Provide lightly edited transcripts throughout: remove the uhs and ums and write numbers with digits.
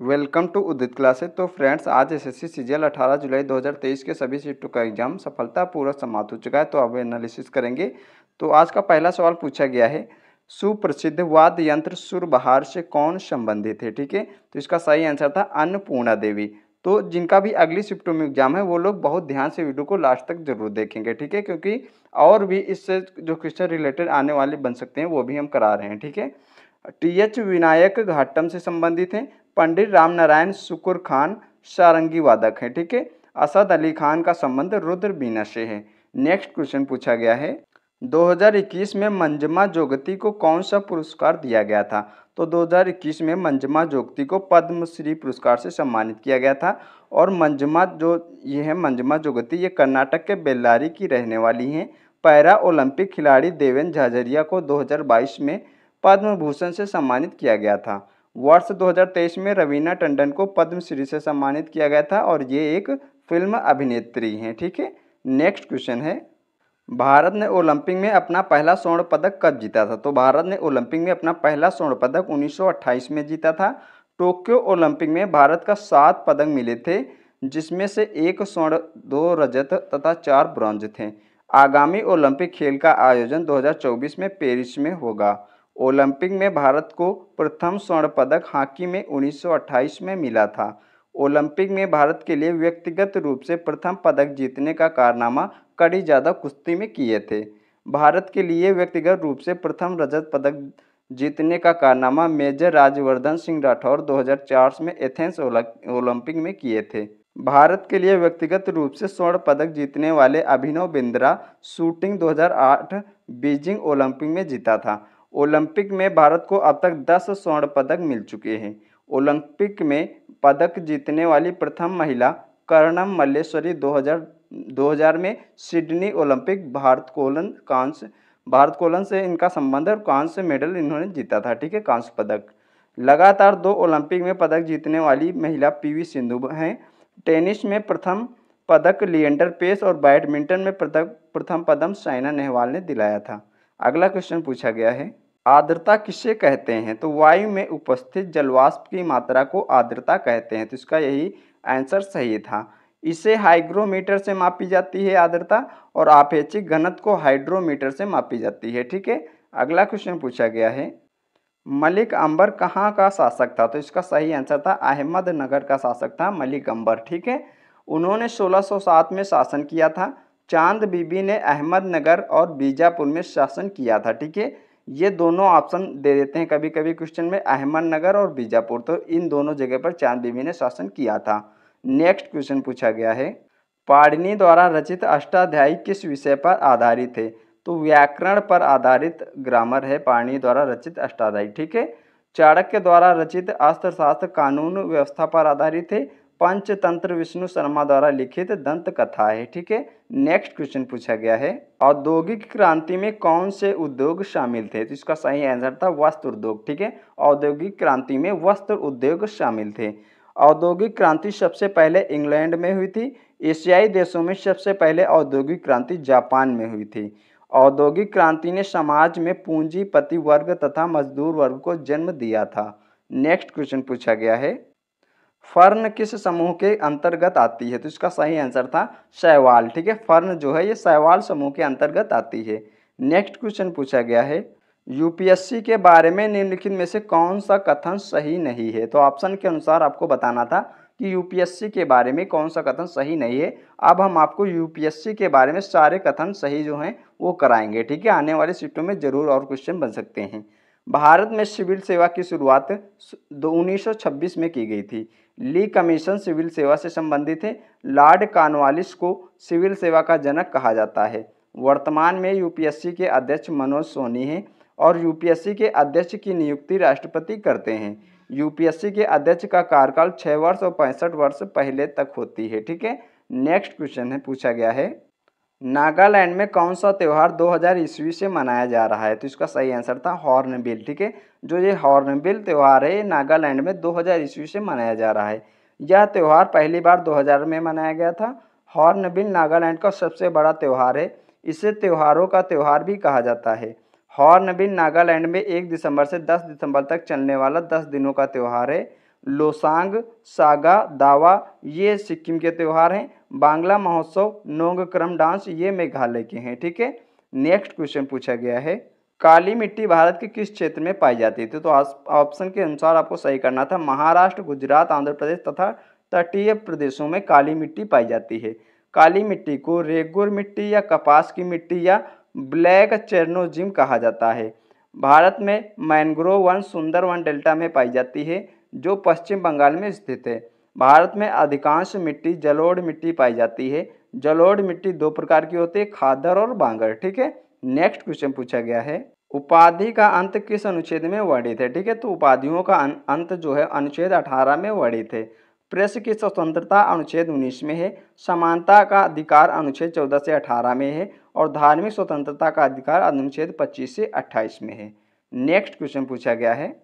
Welcome to Udit classes. तो friends, आज SSC CGL 18 जुलाई 2023 के सभी सीटों का एग्जाम सफलतापूर्वक समाप्त हो चुका है। तो अब एनालिसिस करेंगे। तो आज का पहला सवाल पूछा गया है, सुप्रसिद्ध वाद्य यंत्र सुरबहार से कौन संबंधित है। ठीक है, तो इसका सही आंसर था अन्नपूर्णा देवी। तो जिनका भी अगली शिफ्टों में एग्जाम है वो लोग बहुत ध्यान से वीडियो को लास्ट तक जरूर देखेंगे। ठीक है, क्योंकि और भी इससे जो क्वेश्चन रिलेटेड आने वाले बन सकते हैं वो भी हम करा रहे हैं। ठीक है, टीएच विनायक घाटम से संबंधित हैं। पंडित रामनारायण शुक्र खान सारंगी वादक हैं। ठीक है, असद अली खान का संबंध रुद्र बीना से है। नेक्स्ट क्वेश्चन पूछा गया है, 2021 में मंजमा जोगती को कौन सा पुरस्कार दिया गया था। तो 2021 में मंजमा जोगती को पद्मश्री पुरस्कार से सम्मानित किया गया था। और मंजमा जोगती ये कर्नाटक के बेल्लारी की रहने वाली हैं। पैरा ओलंपिक खिलाड़ी देवेंद्र झाझरिया को 2022 में पद्म भूषण से सम्मानित किया गया था। वर्ष 2023 में रवीना टंडन को पद्मश्री से सम्मानित किया गया था और ये एक फिल्म अभिनेत्री हैं। ठीक है, नेक्स्ट क्वेश्चन है, भारत ने ओलंपिक में अपना पहला स्वर्ण पदक कब जीता था। तो भारत ने ओलंपिक में अपना पहला स्वर्ण पदक 1928 में जीता था। टोक्यो ओलंपिक में भारत का 7 पदक मिले थे, जिसमें से 1 स्वर्ण, 2 रजत तथा 4 ब्रॉन्ज थे। आगामी ओलंपिक खेल का आयोजन 2024 में पेरिस में होगा। ओलंपिक में भारत को प्रथम स्वर्ण पदक हॉकी में 1928 में मिला था। ओलंपिक में भारत के लिए व्यक्तिगत रूप से प्रथम पदक जीतने का कारनामा कड़ी ज्यादा कुश्ती में किए थे। भारत के लिए व्यक्तिगत रूप से प्रथम रजत पदक जीतने का कारनामा मेजर राज्यवर्धन सिंह राठौर 2004 में एथेंस ओलंपिक में किए थे। भारत के लिए व्यक्तिगत रूप से स्वर्ण पदक जीतने वाले Abhinav Bindra shooting 2008 Beijing Olympic में जीता था। ओलंपिक में भारत को अब तक 10 स्वर्ण पदक मिल चुके हैं। ओलंपिक में पदक जीतने वाली प्रथम महिला कर्णम मल्लेश्वरी 2000 में सिडनी ओलंपिक भारतकोलन से इनका संबंध और कांस्य मेडल इन्होंने जीता था। ठीक है, कांस्य पदक। लगातार 2 ओलंपिक में पदक जीतने वाली महिला पीवी सिंधु हैं। टेनिस में प्रथम पदक लिएंडर पेस और बैडमिंटन में प्रथम पदक साइना नेहवाल ने दिलाया था। अगला क्वेश्चन पूछा गया है, आर्द्रता किसे कहते हैं। तो वायु में उपस्थित जलवाष्प की मात्रा को आर्द्रता कहते हैं। तो इसका यही आंसर सही था। इसे हाइग्रोमीटर से मापी जाती है आर्द्रता, और आपेक्षिक घनत्व को हाइड्रोमीटर से मापी जाती है। ठीक है, अगला क्वेश्चन पूछा गया है, मलिक अंबर कहाँ का शासक था। तो इसका सही आंसर था अहमदनगर का शासक था मलिक अंबर। ठीक है, उन्होंने 1607 में शासन किया था। चांद बीबी ने अहमदनगर और बीजापुर में शासन किया था। ठीक है, ये दोनों ऑप्शन दे देते हैं कभी कभी क्वेश्चन में, अहमदनगर और बीजापुर। तो इन दोनों जगह पर चांद बीबी ने शासन किया था। नेक्स्ट क्वेश्चन पूछा गया है, पाणिनि द्वारा रचित अष्टाध्यायी किस विषय पर आधारित है। तो व्याकरण पर आधारित ग्रामर है पाणिनि द्वारा रचित अष्टाध्यायी। ठीक है, चाणक्य द्वारा रचित अर्थशास्त्र कानून व्यवस्था पर आधारित है। पंचतंत्र विष्णु शर्मा द्वारा लिखित दंत कथा है। ठीक है, नेक्स्ट क्वेश्चन पूछा गया है, औद्योगिक क्रांति में कौन से उद्योग शामिल थे। तो इसका सही आंसर था वस्त्र उद्योग। ठीक है, औद्योगिक क्रांति में वस्त्र उद्योग शामिल थे। औद्योगिक क्रांति सबसे पहले इंग्लैंड में हुई थी। एशियाई देशों में सबसे पहले औद्योगिक क्रांति जापान में हुई थी। औद्योगिक क्रांति ने समाज में पूंजीपति वर्ग तथा मजदूर वर्ग को जन्म दिया था। नेक्स्ट क्वेश्चन पूछा गया है, फर्न किस समूह के अंतर्गत आती है। तो इसका सही आंसर था शैवाल। ठीक है, फर्न जो है ये शैवाल समूह के अंतर्गत आती है। नेक्स्ट क्वेश्चन पूछा गया है, यूपीएससी के बारे में निम्नलिखित में से कौन सा कथन सही नहीं है। तो ऑप्शन के अनुसार आपको बताना था कि यूपीएससी के बारे में कौन सा कथन सही नहीं है। अब हम आपको यूपीएससी के बारे में सारे कथन सही जो हैं वो कराएंगे। ठीक है, आने वाले शिफ्टों में जरूर और क्वेश्चन बन सकते हैं। भारत में सिविल सेवा की शुरुआत 1926 में की गई थी। ली कमीशन सिविल सेवा से संबंधित है। लॉर्ड कॉर्नवालिस को सिविल सेवा का जनक कहा जाता है। वर्तमान में यूपीएससी के अध्यक्ष मनोज सोनी हैं और यूपीएससी के अध्यक्ष की नियुक्ति राष्ट्रपति करते हैं। यूपीएससी के अध्यक्ष का कार्यकाल 6 वर्ष और 65 वर्ष पहले तक होती है। ठीक है, नेक्स्ट क्वेश्चन है पूछा गया है, नागालैंड में कौन सा त्यौहार 2000 ईस्वी से मनाया जा रहा है। तो इसका सही आंसर था हॉर्नबिल। ठीक है, जो ये हॉर्नबिल त्यौहार है ये नागालैंड में 2000 ईस्वी से मनाया जा रहा है। यह त्यौहार पहली बार 2000 में मनाया गया था। हॉर्नबिल नागालैंड का सबसे बड़ा त्यौहार है। इसे त्योहारों का त्यौहार भी कहा जाता है। हॉर्नबिल नागालैंड में 1 दिसंबर से 10 दिसंबर तक चलने वाला 10 दिनों का त्यौहार है। लोसांग, सागा, दावा ये सिक्किम के त्यौहार हैं। बांग्ला महोत्सव, नोंगक्रम डांस ये मेघालय के हैं। ठीक है, नेक्स्ट क्वेश्चन पूछा गया है, काली मिट्टी भारत के किस क्षेत्र में पाई जाती थी? तो ऑप्शन के अनुसार आपको सही करना था। महाराष्ट्र, गुजरात, आंध्र प्रदेश तथा तटीय प्रदेशों में काली मिट्टी पाई जाती है। काली मिट्टी को रेगुर मिट्टी या कपास की मिट्टी या ब्लैक चेरनोजिम कहा जाता है। भारत में मैंग्रोव वन सुंदरवन डेल्टा में पाई जाती है, जो पश्चिम बंगाल में स्थित है। भारत में अधिकांश मिट्टी जलोढ़ मिट्टी पाई जाती है। जलोढ़ मिट्टी दो प्रकार की होती है, खादर और बांगर। ठीक है, नेक्स्ट क्वेश्चन पूछा गया है, उपाधि का अंत किस अनुच्छेद में वर्णित है? ठीक है, तो उपाधियों का अंत जो है अनुच्छेद 18 में वर्णित है। प्रेस की स्वतंत्रता अनुच्छेद 19 में है। समानता का अधिकार अनुच्छेद 14 से 18 में है और धार्मिक स्वतंत्रता का अधिकार अनुच्छेद 25 से 28 में है। नेक्स्ट क्वेश्चन पूछा गया है,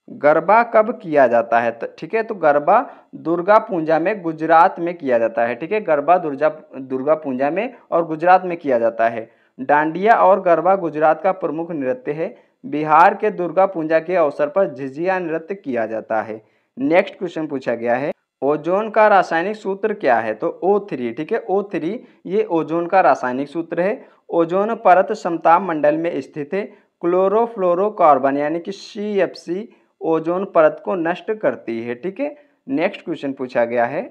गरबा कब किया जाता है? ठीक है, तो गरबा दुर्गा पूजा में गुजरात में किया जाता है। ठीक है, गरबा दुर्गा पूजा में और गुजरात में किया जाता है। डांडिया और गरबा गुजरात का प्रमुख नृत्य है। बिहार के दुर्गा पूजा के अवसर पर झिझिया नृत्य किया जाता है। नेक्स्ट क्वेश्चन पूछा गया है, ओजोन का रासायनिक सूत्र क्या है? तो O3। ठीक है, O3 ये ओजोन का रासायनिक सूत्र है। ओजोन परत समताप मंडल में स्थित है। क्लोरोफ्लोरोकार्बन यानी कि CFC ओजोन परत को नष्ट करती है। ठीक है, नेक्स्ट क्वेश्चन पूछा गया है,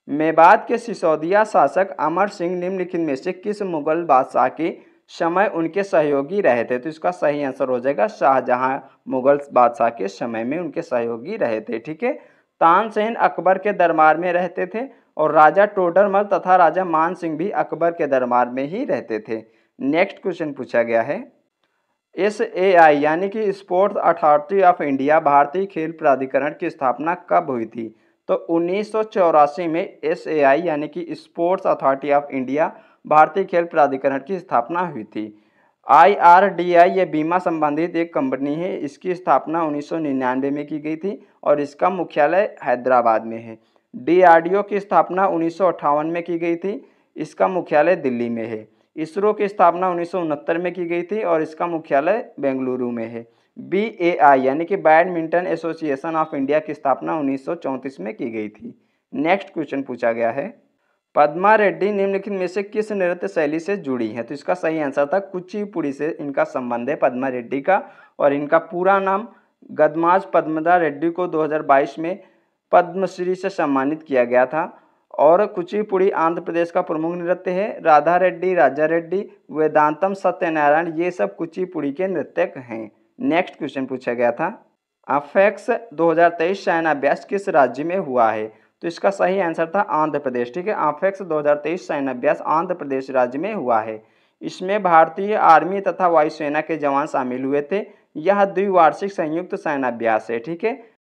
मेवात के सिसोदिया शासक अमर सिंह निम्नलिखित में से किस मुगल बादशाह के समय उनके सहयोगी रहे थे? तो इसका सही आंसर हो जाएगा शाहजहां मुगल बादशाह के समय में उनके सहयोगी रहे थे। ठीक है, तानसेन अकबर के दरबार में रहते थे और राजा टोडरमल तथा राजा मान सिंह भी अकबर के दरबार में ही रहते थे। नेक्स्ट क्वेश्चन पूछा गया है, SAI यानी कि स्पोर्ट्स अथॉरिटी ऑफ इंडिया भारतीय खेल प्राधिकरण की स्थापना कब हुई थी? तो 1984 में SAI यानी कि स्पोर्ट्स अथॉरिटी ऑफ इंडिया भारतीय खेल प्राधिकरण की स्थापना हुई थी। IRDI ये बीमा संबंधित एक कंपनी है। इसकी स्थापना 1999 में की गई थी और इसका मुख्यालय हैदराबाद में है। DRDO की स्थापना 1958 में की गई थी। इसका मुख्यालय दिल्ली में है। इसरो की स्थापना 1969 में की गई थी और इसका मुख्यालय बेंगलुरु में है। BAI यानी कि बैडमिंटन एसोसिएशन ऑफ इंडिया की स्थापना 1934 में की गई थी। नेक्स्ट क्वेश्चन पूछा गया है, पद्मा रेड्डी निम्नलिखित में से किस नृत्य शैली से जुड़ी है? तो इसका सही आंसर था कुचिपुड़ी से इनका संबंध है पद्मा रेड्डी का। और इनका पूरा नाम गदमाज पद्मदा रेड्डी को 2022 में पद्मश्री से सम्मानित किया गया था। और कुचिपुड़ी आंध्र प्रदेश का प्रमुख नृत्य है। राधा रेड्डी, राजा रेड्डी, वेदांतम सत्यनारायण ये सब कुचिपुड़ी के नृत्यक हैं। नेक्स्ट क्वेश्चन पूछा गया था, अफेक्स 2023 सैन्याभ्यास किस राज्य में हुआ है? तो इसका सही आंसर था आंध्र प्रदेश। ठीक है, अफेक्स 2023 सैन्याभ्यास आंध्र प्रदेश राज्य में हुआ है। इसमें भारतीय आर्मी तथा वायुसेना के जवान शामिल हुए थे। यह द्विवार्षिक संयुक्त सैन्याभ्यास है। ठीक है,